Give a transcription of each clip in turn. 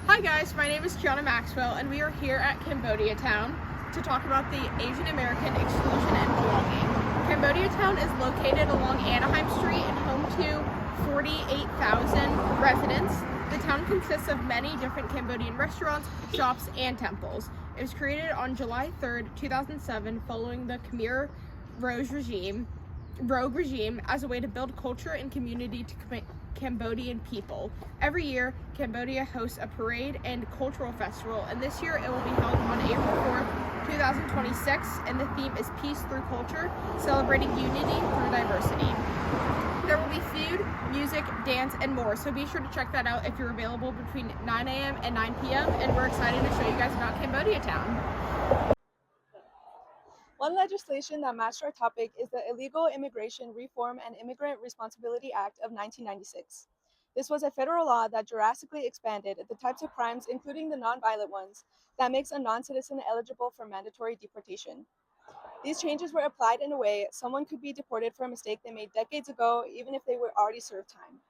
Hi guys, my name is Kiana Maxwell and we are here at Cambodia Town to talk about the Asian American Exclusion and Belonging. Cambodia Town is located along Anaheim Street and home to 48,000 residents. The town consists of many different Cambodian restaurants, shops, and temples. It was created on July 3rd, 2007 following the Khmer Rogue regime as a way to build culture and community to Cambodian people. Every year, Cambodia hosts a parade and cultural festival, and this year it will be held on April 4th, 2026, and the theme is Peace Through Culture, celebrating unity through diversity. There will be food, music, dance, and more, so be sure to check that out if you're available between 9 a.m. and 9 p.m., and we're excited to show you guys about Cambodia Town. One legislation that matched our topic is the Illegal Immigration Reform and Immigrant Responsibility Act of 1996. This was a federal law that drastically expanded the types of crimes, including the nonviolent ones, that makes a non-citizen eligible for mandatory deportation. These changes were applied in a way someone could be deported for a mistake they made decades ago, even if they were already served time.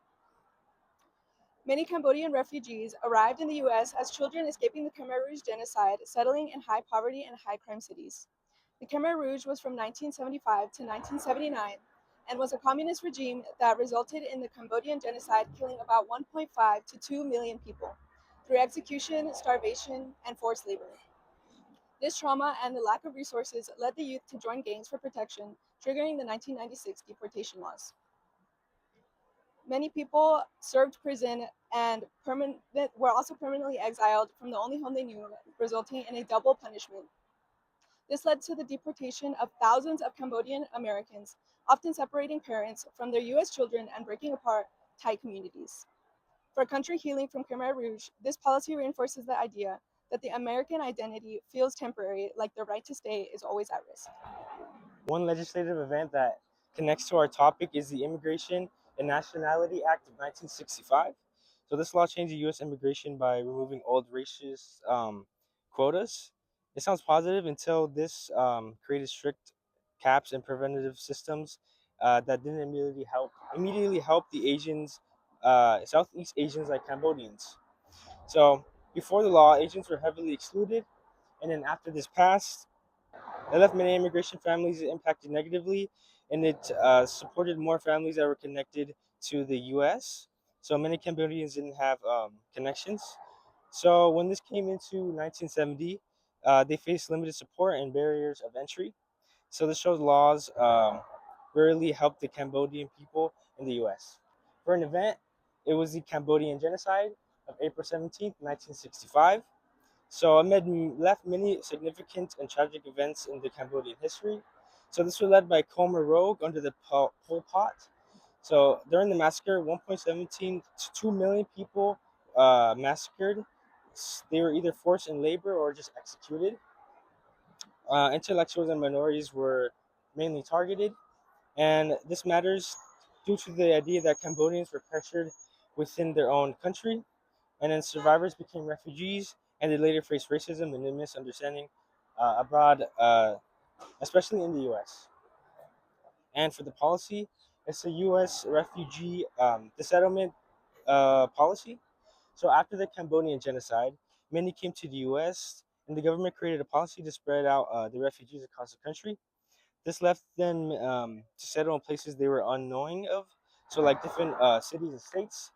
Many Cambodian refugees arrived in the US as children escaping the Khmer Rouge genocide, settling in high poverty and high crime cities. The Khmer Rouge was from 1975 to 1979 and was a communist regime that resulted in the Cambodian genocide, killing about 1.5 to 2 million people through execution, starvation, and forced labor. This trauma and the lack of resources led the youth to join gangs for protection, triggering the 1996 deportation laws. Many people served prison and were also permanently exiled from the only home they knew, resulting in a double punishment. This led to the deportation of thousands of Cambodian Americans, often separating parents from their US children and breaking apart tight communities. For a country healing from Khmer Rouge, this policy reinforces the idea that the American identity feels temporary, like the right to stay is always at risk. One legislative event that connects to our topic is the Immigration and Nationality Act of 1965. So this law changed the U.S. immigration by removing old racist quotas. It sounds positive until this created strict caps and preventative systems that didn't immediately help the Asians, Southeast Asians like Cambodians. So before the law, Asians were heavily excluded, and then after this passed, it left many immigration families impacted negatively, and it supported more families that were connected to the U.S. So many Cambodians didn't have connections. So when this came into 1970, they faced limited support and barriers of entry. So this shows laws rarely helped the Cambodian people in the U.S. For an event, it was the Cambodian genocide of April 17th, 1965. So Ahmed left many significant and tragic events in the Cambodian history. So this was led by Khmer Rouge under the Pol Pot. So during the massacre, 1.17 to 2 million people massacred. They were either forced in labor or just executed. Intellectuals and minorities were mainly targeted, and this matters due to the idea that Cambodians were pressured within their own country, and then survivors became refugees, and they later faced racism and misunderstanding abroad, especially in the U.S. And for the policy, it's a U.S. refugee settlement policy. So after the Cambodian genocide, many came to the U.S., and the government created a policy to spread out the refugees across the country. This left them to settle in places they were unknowing of, so like different cities and states.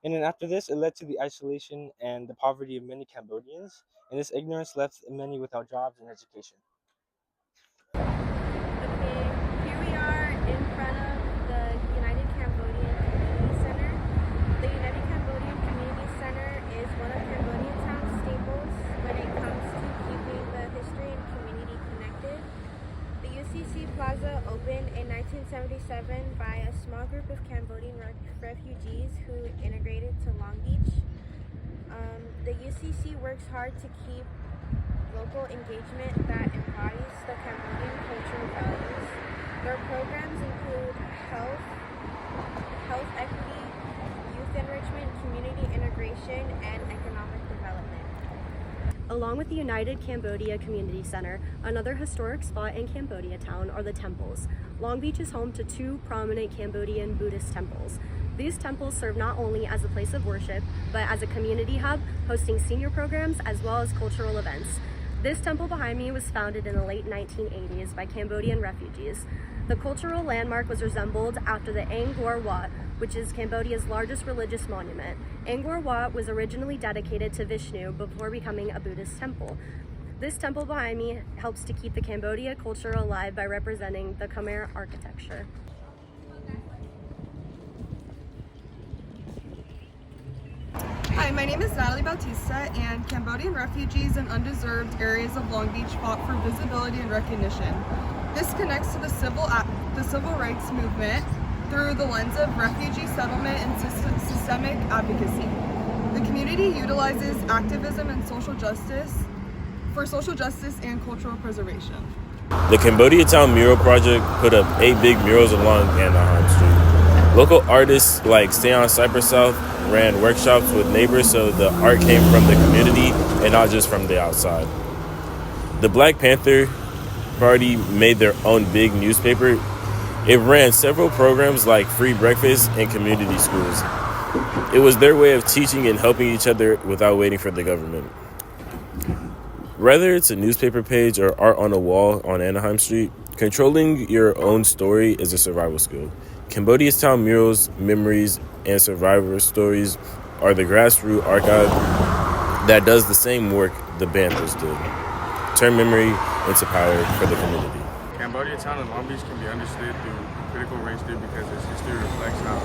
And then after this, it led to the isolation and the poverty of many Cambodians, and this ignorance left many without jobs and education. Okay, here we are in front of the United Cambodian Community Center. The United Cambodian Community Center is one of Cambodian town's staples when it comes to keeping the history and community connected. The UCC Plaza opened in 1977 by a small group of Cambodian refugees who immigrated to Long Beach. The UCC works hard to keep local engagement that embodies the Cambodian cultural values. Their programs include health equity, youth enrichment, community integration, and economic development. Along with the United Cambodia Community Center, another historic spot in Cambodia Town are the temples. Long Beach is home to two prominent Cambodian Buddhist temples. These temples serve not only as a place of worship, but as a community hub, hosting senior programs as well as cultural events. This temple behind me was founded in the late 1980s by Cambodian refugees. The cultural landmark was resembled after the Angkor Wat, which is Cambodia's largest religious monument. Angkor Wat was originally dedicated to Vishnu before becoming a Buddhist temple. This temple behind me helps to keep the Cambodia culture alive by representing the Khmer architecture. Hi, my name is Natalie Bautista, and Cambodian refugees in undeserved areas of Long Beach fought for visibility and recognition. This connects to the civil rights movement through the lens of refugee settlement and systemic advocacy. The community utilizes activism and social justice and cultural preservation. The Cambodia Town Mural Project put up 8 big murals along Anaheim Street. Local artists like Stay on Cypress South ran workshops with neighbors so the art came from the community and not just from the outside. The Black Panther Party made their own big newspaper. It ran several programs like free breakfast and community schools. It was their way of teaching and helping each other without waiting for the government. Whether it's a newspaper page or art on a wall on Anaheim Street, controlling your own story is a survival skill. Cambodia's town murals, memories, and survivor stories are the grassroots archive that does the same work the Banthas did. Turn memory into power for the community. Cambodia Town and Long Beach can be understood through critical race theory because its history reflects how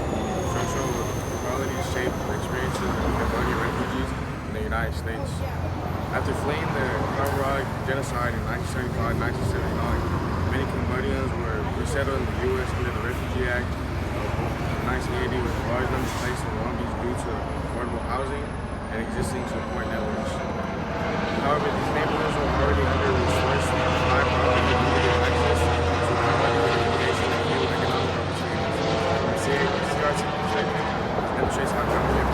social inequalities shape the experiences of Cambodian refugees in the United States. After fleeing the Khmer Rouge genocide in 1975-1979, many Cambodians were resettled in the U.S. under the Refugee Act of 1980, with large numbers placed in Long Beach due to affordable housing and existing support networks. However, these neighborhoods were already under resourced, high poverty, and limited access to quality education and few economic opportunities. CRT demonstrates how government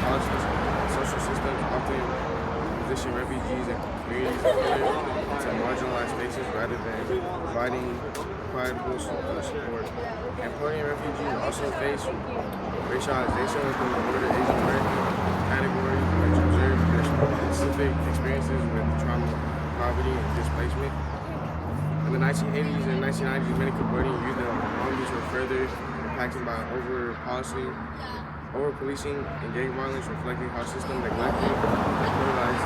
policies and social systems often position refugees and communities of color into marginalized spaces rather than providing equitable support. Cambodian refugees also face racialization within the broader Asian American category, which observe their specific experiences with trauma, poverty, and displacement. In the 1980s and 1990s, many Cambodian youth in Long Beach were further impacted by over-policing and gang violence, reflecting how systems neglected and criminalized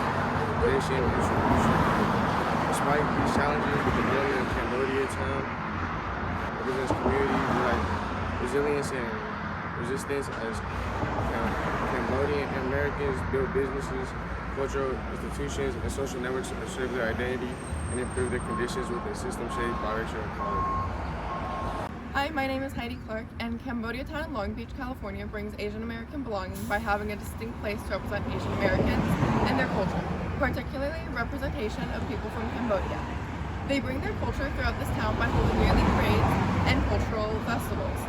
population and distribution. Despite these challenges, the development of Cambodia Town represents communities like resilience and resistance as Cambodian Americans build businesses, cultural institutions, and social networks to preserve their identity and improve their conditions within systems shaped by racial equality. Hi, my name is Heidi Clark, and Cambodia Town in Long Beach, California brings Asian American belonging by having a distinct place to represent Asian Americans and their culture, particularly representation of people from Cambodia. They bring their culture throughout this town by holding yearly parades and cultural festivals.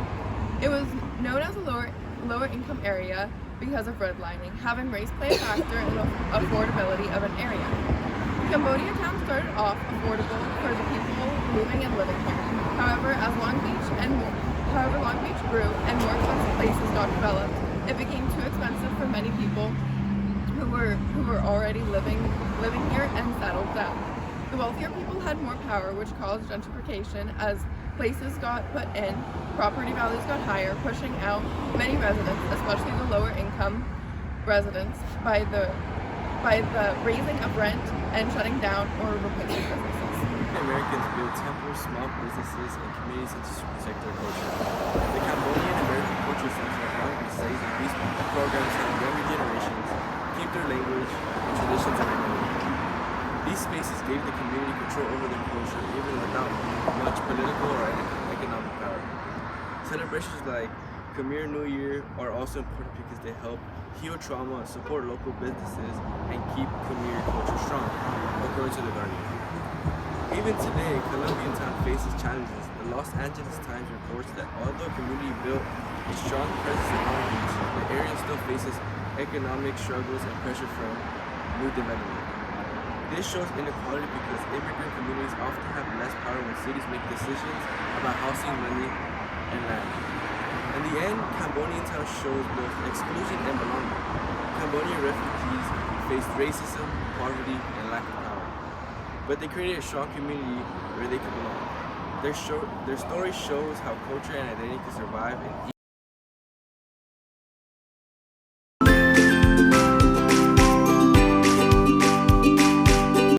It was known as a lower income area because of redlining, having race play a factor in the affordability of an area. Cambodia Town started off affordable for the people moving and living here. However, Long Beach grew and more expensive places got developed, it became too expensive for many people who were already living here and settled down. The wealthier people had more power, which caused gentrification as places got put in, property values got higher, pushing out many residents, especially the lower income residents, by the raising of rent and shutting down or replacing businesses. Americans build temples, small businesses, and communities to protect their culture. The Cambodian American Culture Center at Long Beach says that these programs help younger generations keep their language and traditions alive. These spaces gave the community control over their culture even without much political or economic power. Celebrations like Khmer New Year are also important because they help heal trauma, support local businesses, and keep Khmer culture strong, according to the Guardian. Even today, Colombian Town faces challenges. The Los Angeles Times reports that although community built a strong presence in Long Beach, the area still faces economic struggles and pressure from new development. This shows inequality because immigrant communities often have less power when cities make decisions about housing, money, and land. In the the end, Cambodian Town shows both exclusion and belonging. Cambodian refugees faced racism, poverty, and lack of power. But they created a strong community where they could belong. Their story shows how culture and identity can survive in